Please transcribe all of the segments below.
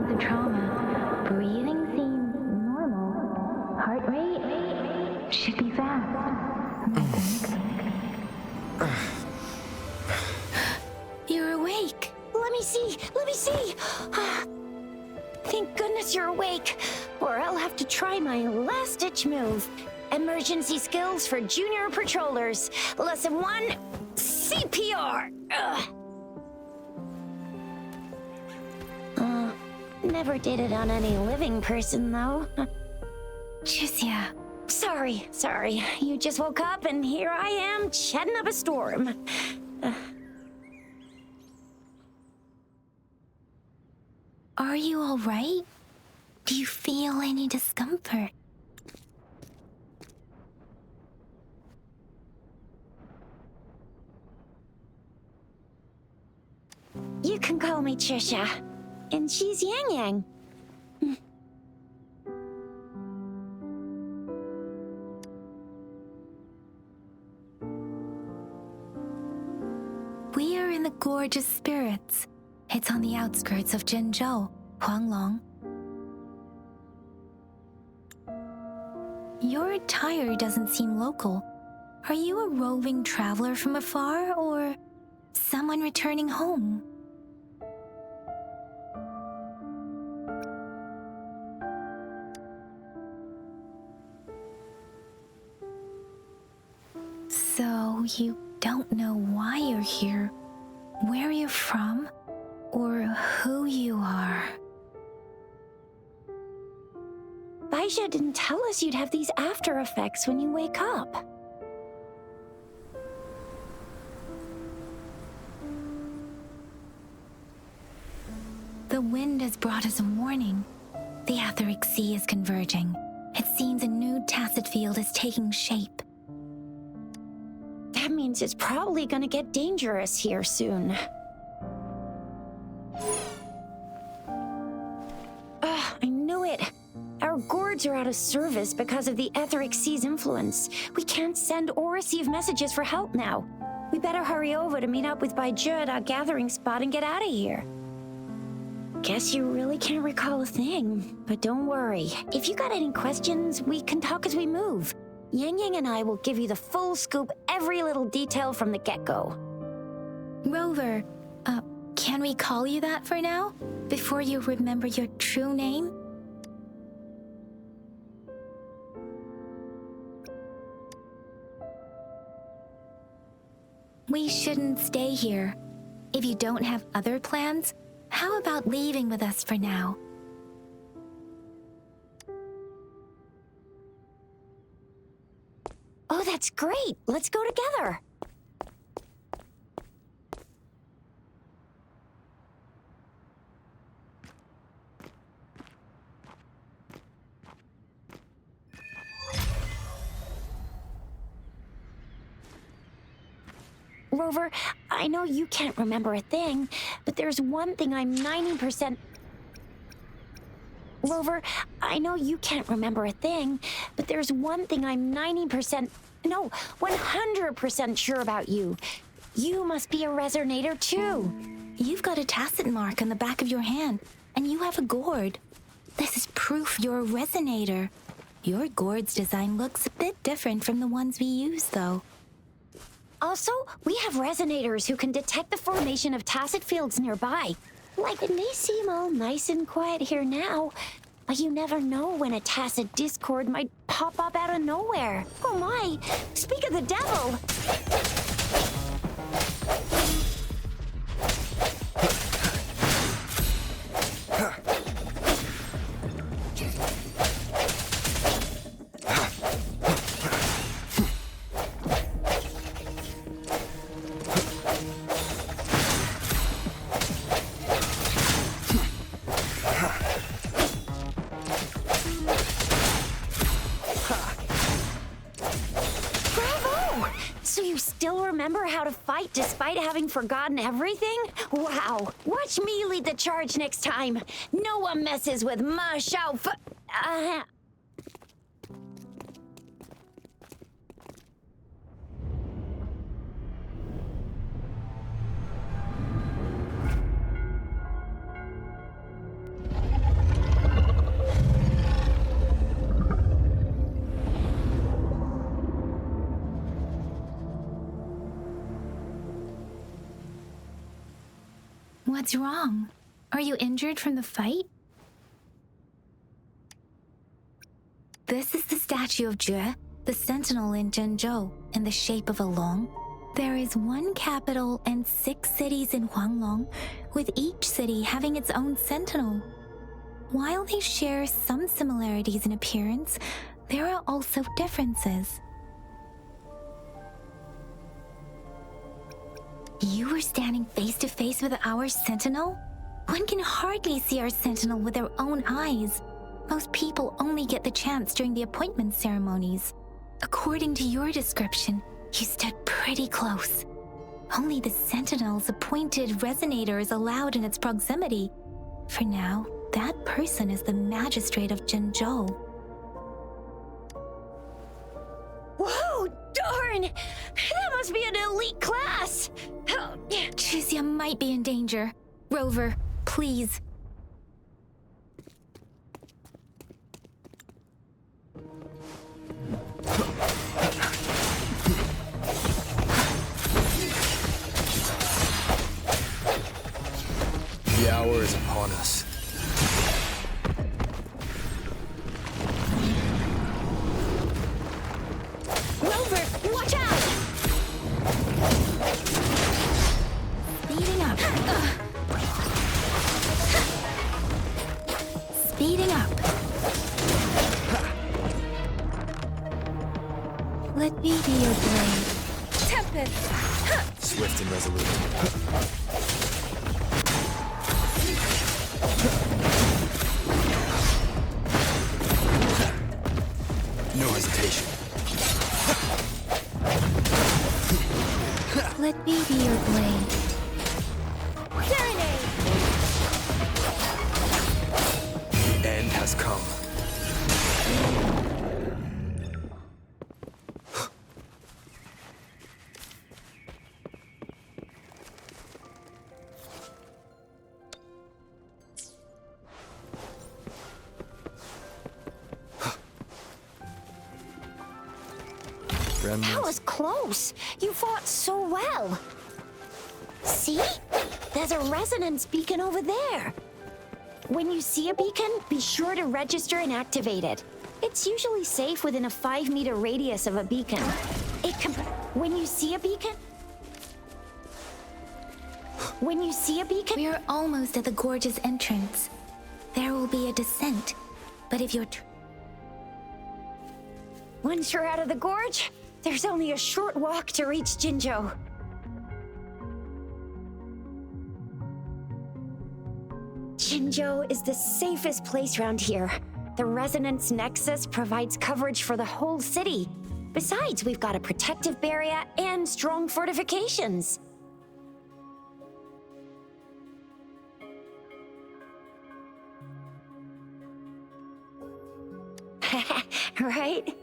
signs of trauma. Breathing seems normal. Heart rate should be fast, I think. You're awake. Let me see. Thank goodness you're awake, or I'll have to try my last-ditch move. Emergency skills for junior patrollers. Lesson 1, CPR. Never did it on any living person, though. Jusia. Sorry. You just woke up, and here I am, chatting up a storm. Are you all right? Do you feel any discomfort? You can call me Trisha, and she's Yang Yang. We are in the Gorge of Spirits. It's on the outskirts of Zhenzhou, Huanglong. Your attire doesn't seem local. Are you a roving traveler from afar, or someone returning home? So you don't know why you're here, where you're from, or who you are. Baisha didn't tell us you'd have these after effects when you wake up. The wind has brought us a warning. The etheric sea is converging. It seems a new tacit field is taking shape. That means it's probably gonna get dangerous here soon. I knew it. Our gourds are out of service because of the etheric sea's influence. We can't send or receive messages for help now. We better hurry over to meet up with Baiju at our gathering spot and get out of here. Guess you really can't recall a thing, but don't worry. If you got any questions, we can talk as we move. Yang Yang and I will give you the full scoop, every little detail from the get-go. Rover, can we call you that for now? Before you remember your true name? We shouldn't stay here. If you don't have other plans, how about leaving with us for now? Oh, that's great. Let's go together. Rover, I know you can't remember a thing, but there's one thing I'm 90%... Rover, I know you can't remember a thing, but there's one thing I'm 90%... No, 100% sure about you. You must be a resonator too. You've got a tacit mark on the back of your hand, and you have a gourd. This is proof you're a resonator. Your gourd's design looks a bit different from the ones we use, though. Also, we have resonators who can detect the formation of tacit fields nearby. Like, it may seem all nice and quiet here now, but you never know when a tacit discord might pop up out of nowhere. Oh my, speak of the devil! Remember how to fight despite having forgotten everything? Wow! Watch me lead the charge next time. No one messes with Ma Shao Fu. What's wrong? Are you injured from the fight? This is the statue of Jue, the sentinel in Zhenzhou, in the shape of a long. There is one capital and 6 cities in Huanglong, with each city having its own sentinel. While they share some similarities in appearance, there are also differences. You were standing face to face with our sentinel? One can hardly see our sentinel with their own eyes. Most people only get the chance during the appointment ceremonies. According to your description, you stood pretty close. Only the sentinel's appointed resonator is allowed in its proximity. For now, that person is the magistrate of Zhenzhou. Whoa, darn! That must be an elite class! Chizia might be in danger. Rover, please. The hour is upon us. Rover, watch out! Speeding up. Speeding up. Let me be your blade. Tempest! Swift and resolute. No hesitation. Let me be your blade. Serenade! The end has come. That was close. You fought so well. See? There's a resonance beacon over there. When you see a beacon, be sure to register and activate it. It's usually safe within a 5-meter radius of a beacon. When you see a beacon... We're almost at the gorge's entrance. There will be a descent, but if you're... Once you're out of the gorge, there's only a short walk to reach Jinzhou. Jinzhou is the safest place around here. The resonance nexus provides coverage for the whole city. Besides, we've got a protective barrier and strong fortifications. Right?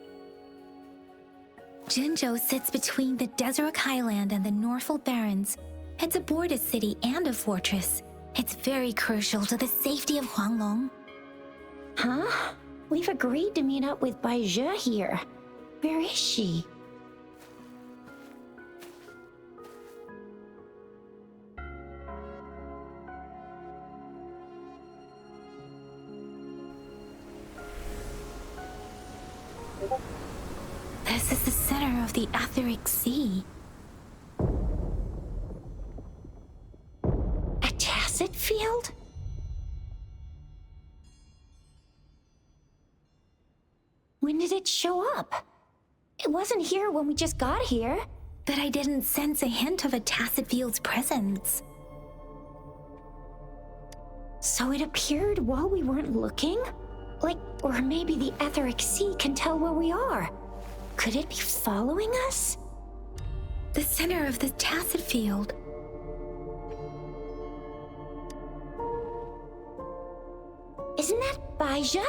Jinzhou sits between the Desert Highland and the Norfolk Barrens. It's a border city and a fortress. It's very crucial to the safety of Huanglong. Huh? We've agreed to meet up with Bai Zhe here. Where is she? This is the center of the Etheric Sea. A tacit field? When did it show up? It wasn't here when we just got here. But I didn't sense a hint of a tacit field's presence. So it appeared while we weren't looking? Or maybe the Etheric Sea can tell where we are. Could it be following us? The center of the tacit field. Isn't that Bai Zhe?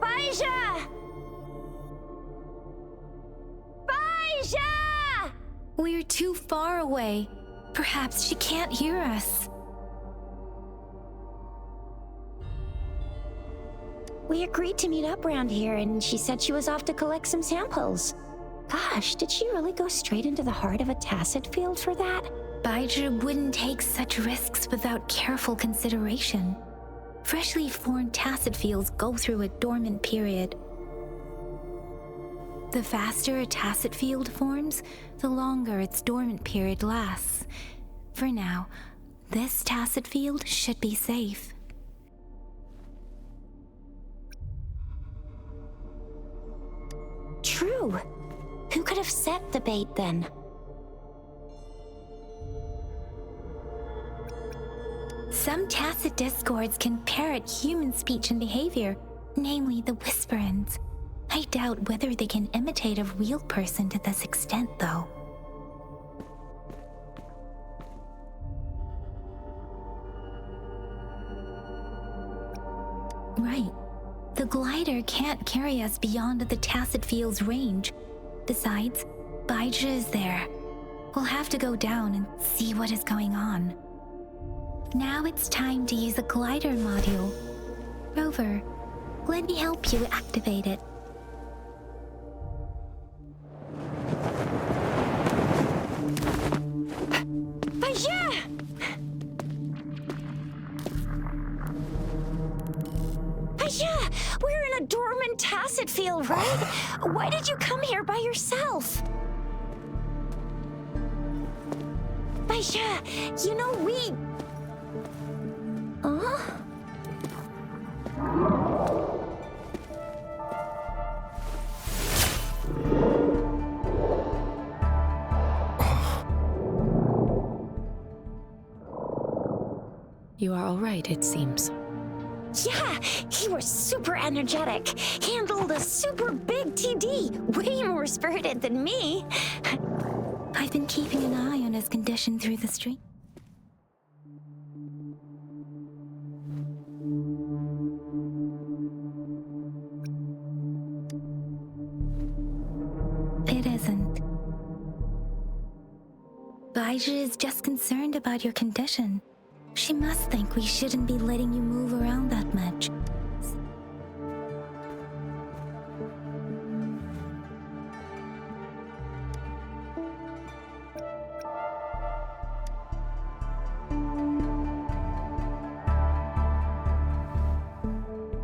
Bai Zhe! Bai Zhe! We're too far away. Perhaps she can't hear us. We agreed to meet up around here, and she said she was off to collect some samples. Gosh, did she really go straight into the heart of a tacit field for that? Baizhi wouldn't take such risks without careful consideration. Freshly formed tacit fields go through a dormant period. The faster a tacit field forms, the longer its dormant period lasts. For now, this tacit field should be safe. True. Who could have set the bait then? Some tacit discords can parrot human speech and behavior, namely the whisperings. I doubt whether they can imitate a real person to this extent, though. Right. The glider can't carry us beyond the tacit field's range. Besides, Baizhi is there. We'll have to go down and see what is going on. Now it's time to use a glider module. Rover, let me help you activate it. We're in a dormant tacit field, right? Why did you come here by yourself? Baizhi, you know we... Huh? You are all right, it seems. Yeah, he was super energetic. Handled a super big TD. Way more spirited than me. I've been keeping an eye on his condition through the stream. It isn't. Baizhi is just concerned about your condition. She must think we shouldn't be letting you move around that much.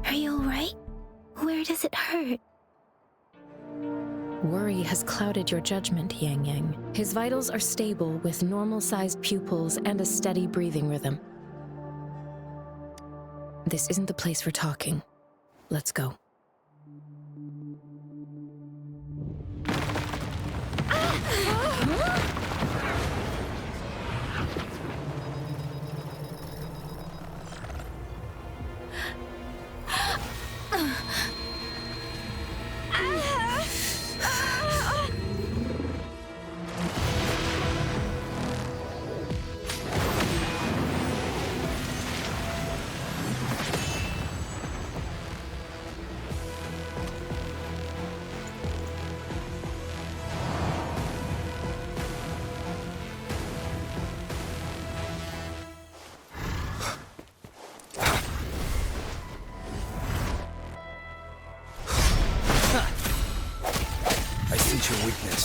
Are you all right? Where does it hurt? Worry has clouded your judgment, Yang Yang. His vitals are stable with normal-sized pupils and a steady breathing rhythm. This isn't the place for talking. Let's go. Your weakness.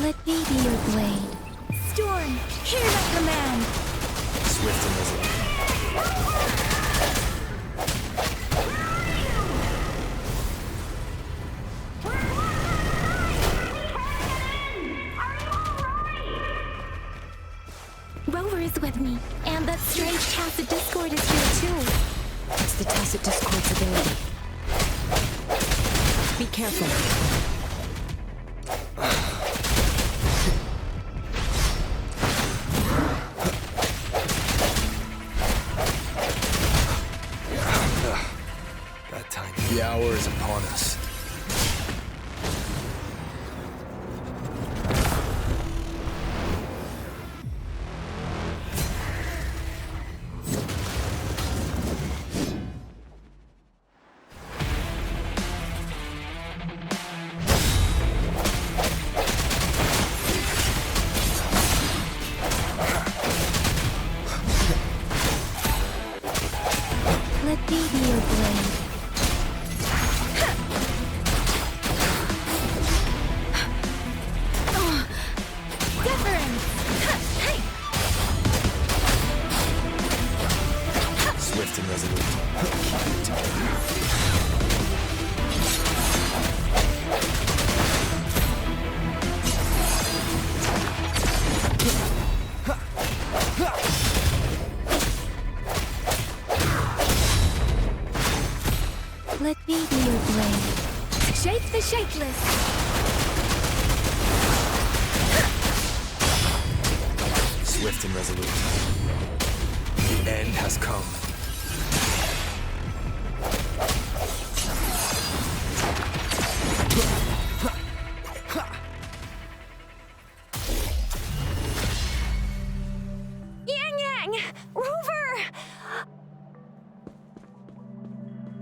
Let me be your blade. Storm, hear my command. Swift and resolute. Rover is with me, and that strange tacit discord is here too. It's the tacit discord's ability. Be careful. That time. The hour is upon us. shapeless. Swift and resolute. The end has come. Yang! Rover!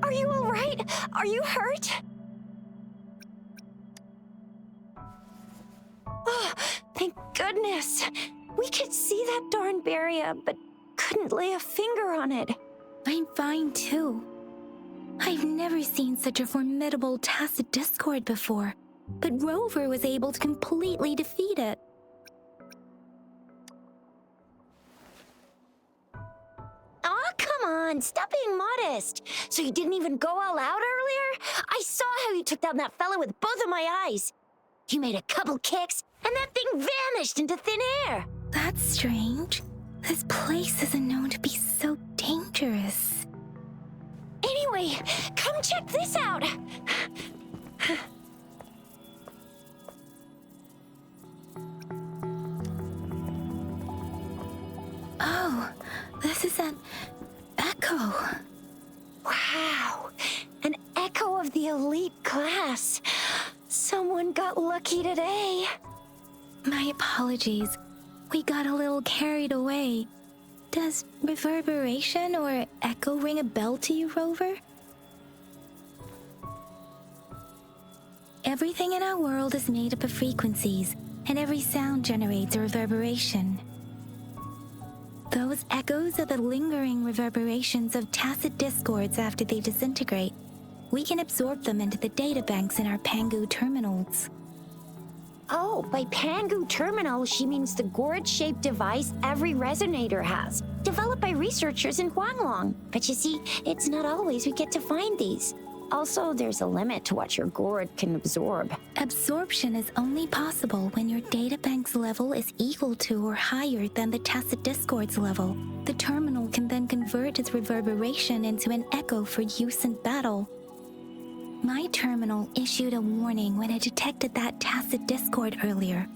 Are you all right? Are you hurt? Oh, thank goodness. We could see that darn barrier, but couldn't lay a finger on it. I'm fine too. I've never seen such a formidable tacit discord before, but Rover was able to completely defeat it. Aw, come on, stop being modest. So you didn't even go all out earlier? I saw how you took down that fella with both of my eyes. You made a couple kicks, and that thing vanished into thin air. That's strange. This place isn't known to be so dangerous. Anyway, come check this out. Oh, this is an echo. Wow, an echo of the elite class. Someone got lucky today. My apologies. We got a little carried away. Does reverberation or echo ring a bell to you, Rover? Everything in our world is made up of frequencies, and every sound generates a reverberation. Those echoes are the lingering reverberations of tacit discords after they disintegrate. We can absorb them into the databanks in our Pangu terminals. Oh, by Pangu terminal, she means the gourd-shaped device every resonator has, developed by researchers in Huanglong. But you see, it's not always we get to find these. Also, there's a limit to what your gourd can absorb. Absorption is only possible when your databank's level is equal to or higher than the tacit discord's level. The terminal can then convert its reverberation into an echo for use in battle. My terminal issued a warning when it detected that tacit discord earlier.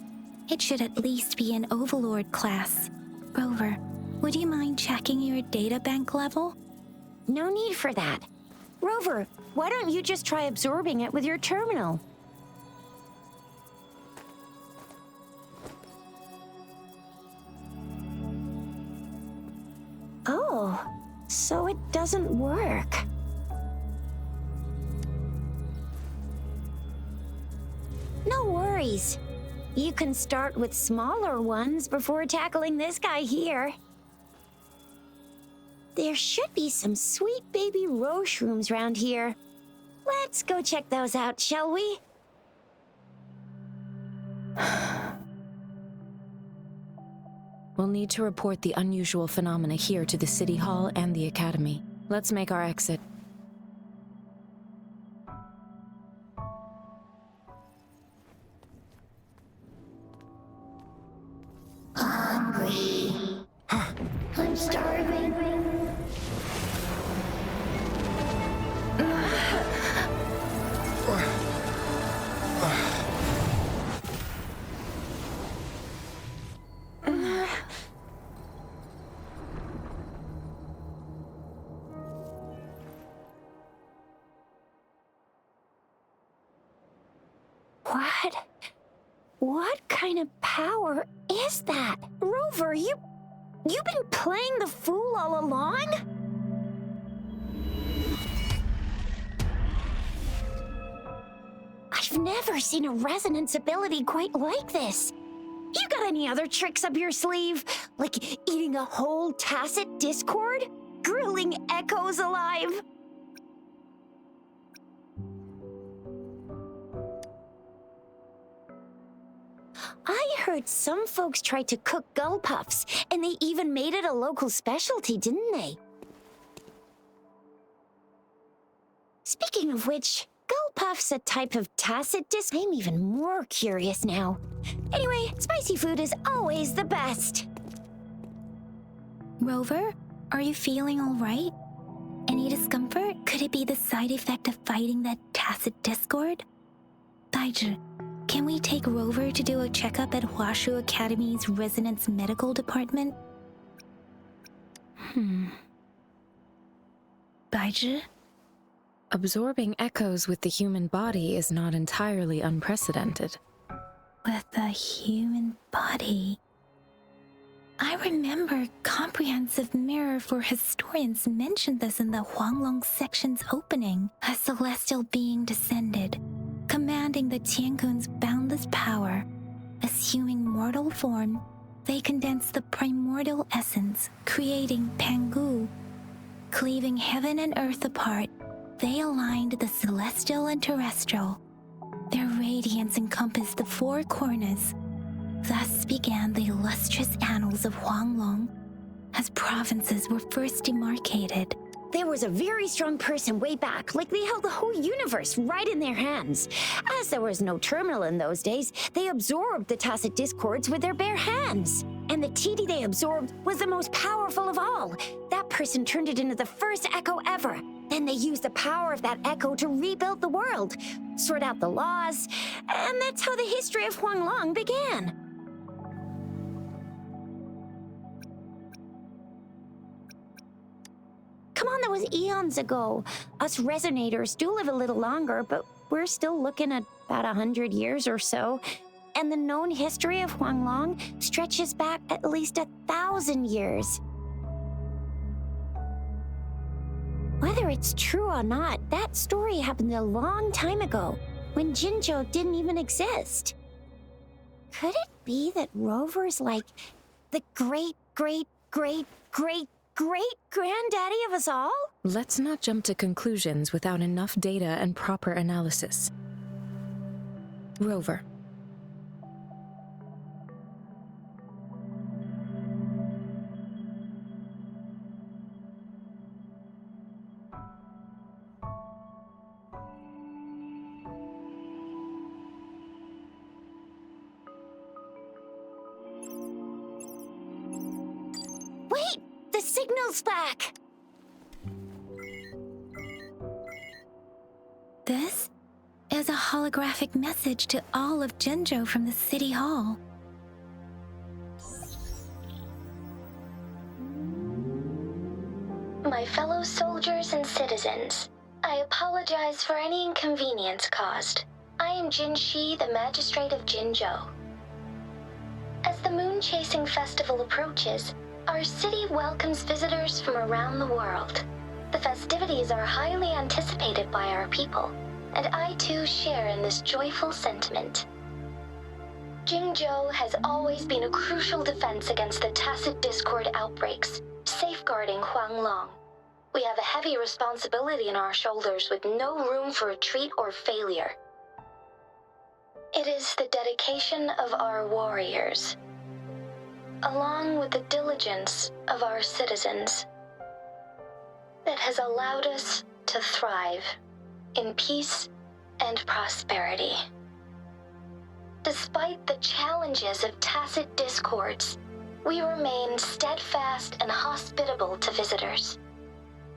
It should at least be an Overlord class. Rover, would you mind checking your databank level? No need for that. Rover, why don't you just try absorbing it with your terminal? Oh, so it doesn't work. No worries. You can start with smaller ones before tackling this guy here. There should be some sweet baby Roche rooms around here. Let's go check those out, shall we? We'll need to report the unusual phenomena here to the City Hall and the Academy. Let's make our exit. Hungry. I'm starving. What kind of power is that? Rover, you've been playing the fool all along? I've never seen a resonance ability quite like this. You got any other tricks up your sleeve? Like eating a whole tacit discord? Grilling echoes alive? I heard some folks tried to cook gull puffs, and they even made it a local specialty, didn't they? Speaking of which, gull puff's a type of tacit disc. I'm even more curious now. Anyway, spicy food is always the best. Rover, are you feeling all right? Any discomfort? Could it be the side effect of fighting that tacit discord? Daiji, can we take Rover to do a checkup at Hwashu Academy's Resonance Medical Department? Daiji? Absorbing echoes with the human body is not entirely unprecedented. With the human body. I remember Comprehensive Mirror for Historians mentioned this in the Huanglong section's opening. A celestial being descended, commanding the Tiankun's boundless power. Assuming mortal form, they condensed the primordial essence, creating Pangu. Cleaving heaven and earth apart, they aligned the celestial and terrestrial. Their radiance encompassed the four corners. Thus began the illustrious annals of Huanglong, as provinces were first demarcated. There was a very strong person way back, like they held the whole universe right in their hands. As there was no terminal in those days, they absorbed the tacit discords with their bare hands. And the TD they absorbed was the most powerful of all. That person turned it into the first echo ever. Then they used the power of that echo to rebuild the world, sort out the laws, and that's how the history of Huanglong began. Come on, that was eons ago. Us resonators do live a little longer, but we're still looking at about 100 years or so. And the known history of Huanglong stretches back at least 1,000 years. Whether it's true or not, that story happened a long time ago, when Jinzhou didn't even exist. Could it be that Rover's like the great-great-great-great-great-granddaddy of us all? Let's not jump to conclusions without enough data and proper analysis. Rover. Wait! The signal's back! This is a holographic message to all of Jinzhou from the City Hall. My fellow soldiers and citizens, I apologize for any inconvenience caused. I am Jin Shi, the Magistrate of Jinzhou. As the moon-chasing festival approaches, our city welcomes visitors from around the world. The festivities are highly anticipated by our people, and I too share in this joyful sentiment. Jinzhou has always been a crucial defense against the tacit discord outbreaks, safeguarding Huanglong. We have a heavy responsibility on our shoulders with no room for retreat or failure. It is the dedication of our warriors, along with the diligence of our citizens, that has allowed us to thrive in peace and prosperity. Despite the challenges of tacit discords, we remain steadfast and hospitable to visitors,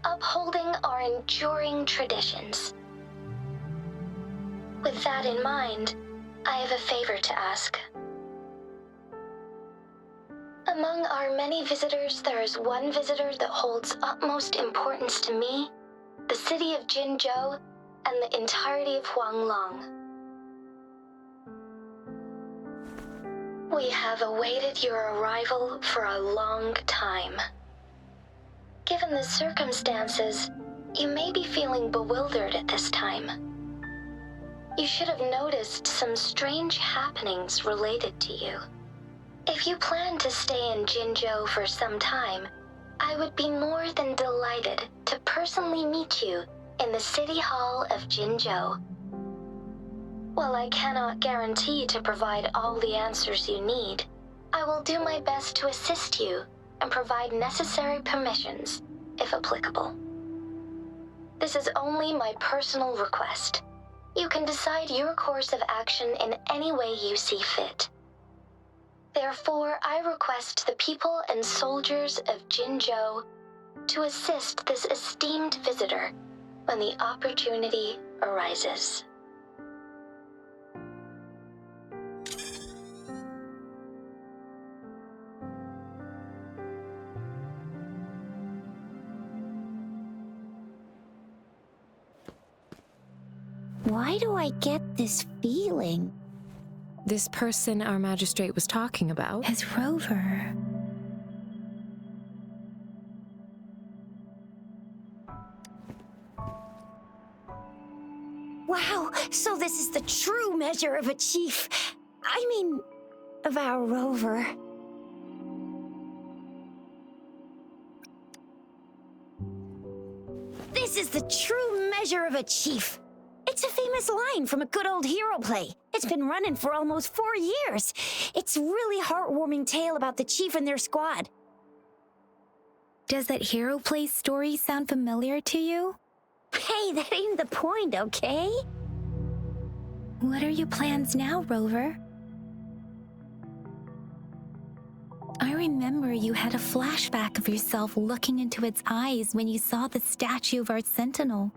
upholding our enduring traditions. With that in mind, I have a favor to ask. Among our many visitors, there is one visitor that holds utmost importance to me, the city of Jinzhou, and the entirety of Huanglong. We have awaited your arrival for a long time. Given the circumstances, you may be feeling bewildered at this time. You should have noticed some strange happenings related to you. If you plan to stay in Jinzhou for some time, I would be more than delighted to personally meet you in the City Hall of Jinzhou. While I cannot guarantee to provide all the answers you need, I will do my best to assist you and provide necessary permissions, if applicable. This is only my personal request. You can decide your course of action in any way you see fit. Therefore, I request the people and soldiers of Jinzhou to assist this esteemed visitor when the opportunity arises. Why do I get this feeling? This person our magistrate was talking about? As Rover. Wow, so this is the true measure of a chief. I mean, of our Rover. This is the true measure of a chief. It's a famous line from a good old hero play. It's been running for almost 4 years. It's a really heartwarming tale about the chief and their squad. Does that hero play story sound familiar to you? Hey, that ain't the point, okay? What are your plans now, Rover? I remember you had a flashback of yourself looking into its eyes when you saw the statue of our sentinel.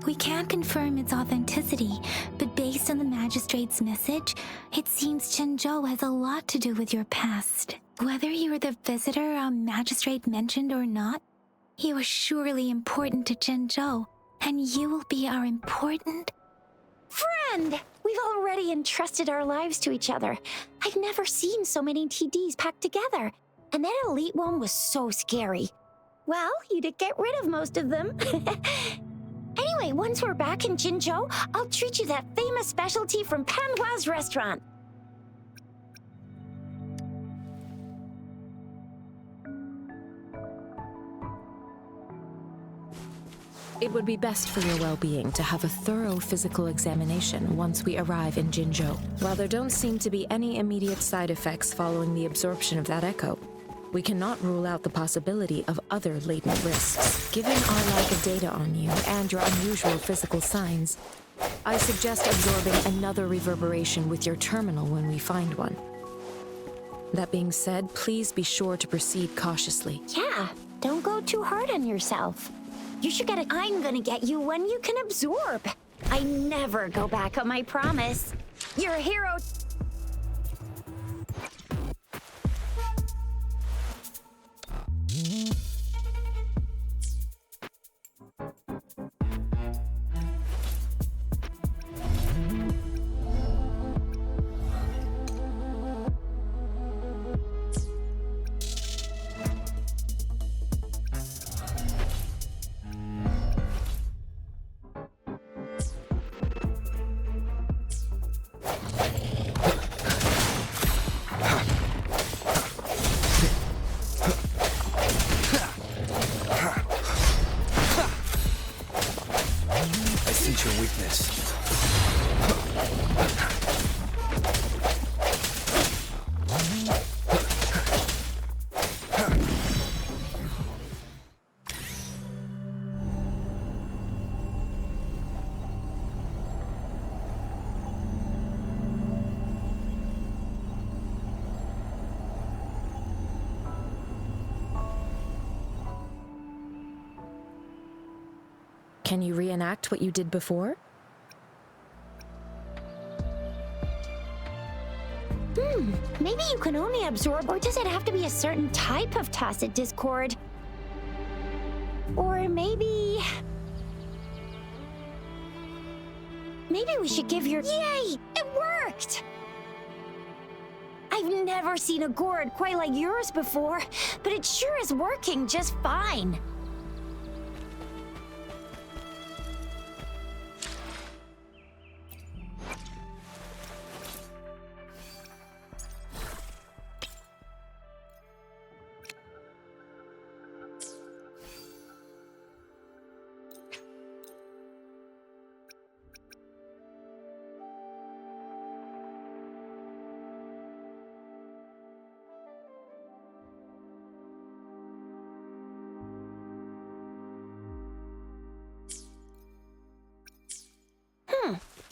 We can't confirm its authenticity, but based on the magistrate's message, it seems Zhenzhou has a lot to do with your past. Whether you were the visitor our magistrate mentioned or not, you are surely important to Zhenzhou, and you will be our important friend! We've already entrusted our lives to each other. I've never seen so many TDs packed together, and that elite one was so scary. Well, you did get rid of most of them. Anyway, once we're back in Jinzhou, I'll treat you that famous specialty from Panhua's restaurant. It would be best for your well-being to have a thorough physical examination once we arrive in Jinzhou. While there don't seem to be any immediate side effects following the absorption of that echo, we cannot rule out the possibility of other latent risks. Given our lack of data on you and your unusual physical signs, I suggest absorbing another reverberation with your terminal when we find one. That being said, please be sure to proceed cautiously. Yeah, don't go too hard on yourself. You should get I'm gonna get you one you can absorb. I never go back on my promise. You're a hero. Can you reenact what you did before? Maybe you can only absorb, or does it have to be a certain type of tacit discord? Or maybe we should give your... Yay! It worked! I've never seen a gourd quite like yours before, but it sure is working just fine.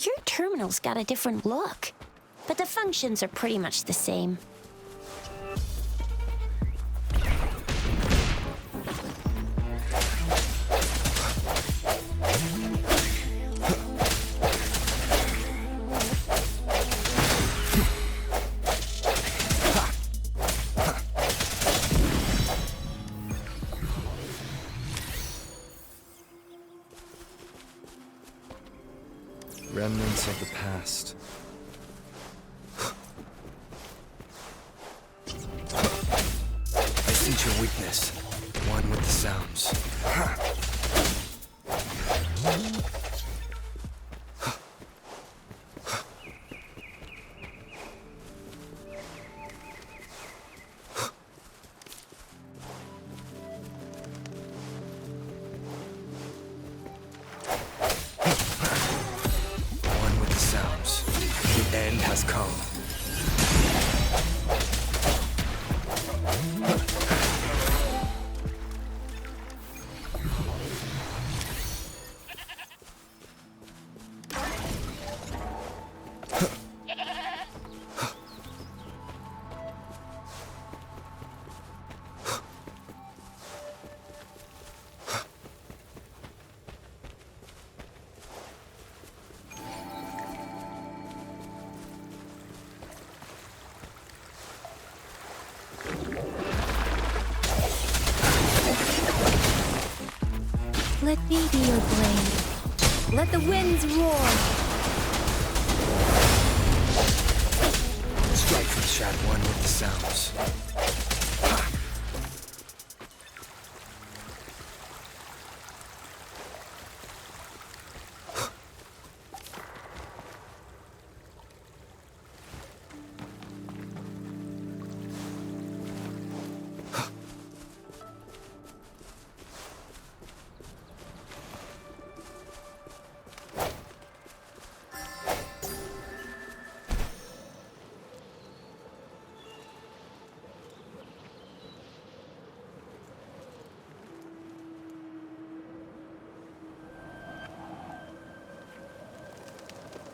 Your terminal's got a different look, but the functions are pretty much the same. remnants of the past. I sense your weakness, one with the sounds. One with the sounds. The end has come. Let me be your blade. Let the winds roar. Strike from Shad, one with the sounds.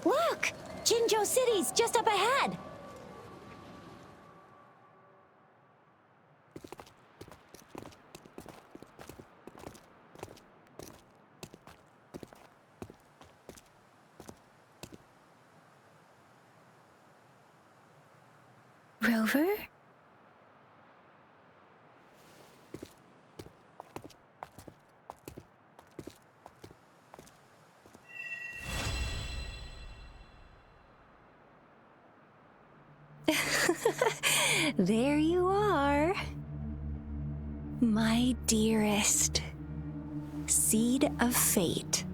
Look! Jinzhou City's just up ahead! Rover? There you are. My dearest. Seed of fate.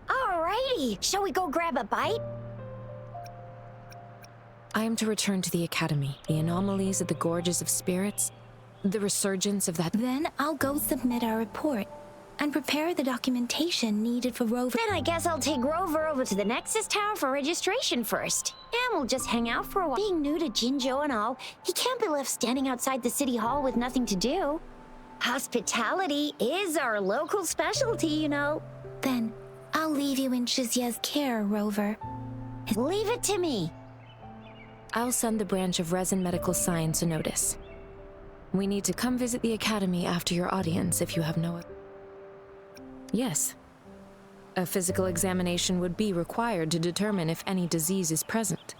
Alrighty, shall we go grab a bite? I am to return to the Academy. The anomalies of the Gorges of Spirits, the resurgence of that... Then I'll go submit our report and prepare the documentation needed for Rover. Then I guess I'll take Rover over to the Nexus Tower for registration first. And we'll just hang out for a while. Being new to Jinzhou and all, he can't be left standing outside the city hall with nothing to do. Hospitality is our local specialty, you know. Then I'll leave you in Shizia's care, Rover. Leave it to me. I'll send the branch of Resin Medical Science a notice. We need to come visit the Academy after your audience if you have no... Yes. A physical examination would be required to determine if any disease is present.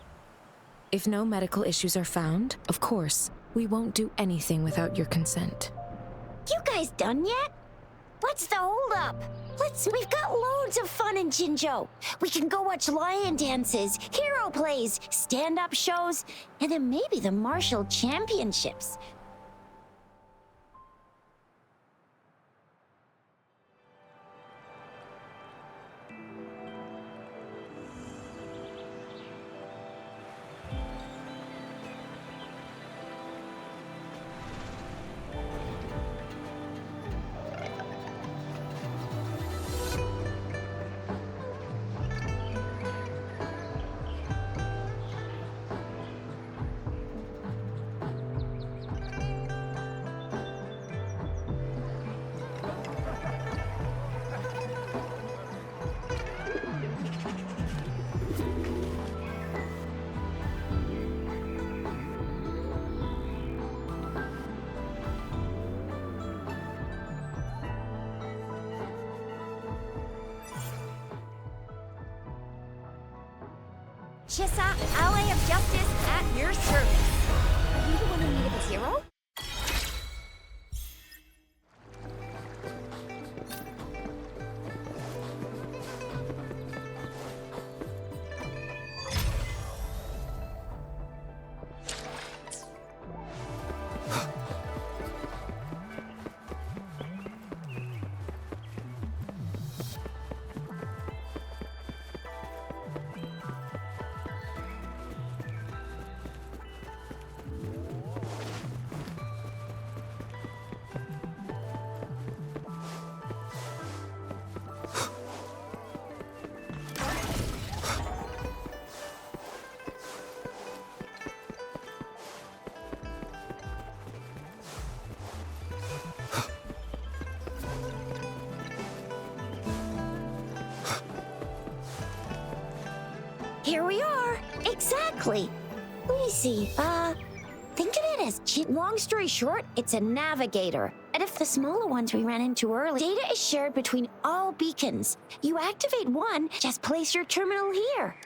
If no medical issues are found, of course, we won't do anything without your consent. You guys done yet? What's the holdup? We've got loads of fun in Jinzhou. We can go watch lion dances, hero plays, stand-up shows, and then maybe the martial championships. Chisa, ally of justice, at your service. Are you the one who needed the hero? Here we are. Exactly. Let me see. Think of it as, long story short, it's a navigator. And if the smaller ones we ran into earlier, data is shared between all beacons. You activate one, just place your terminal here.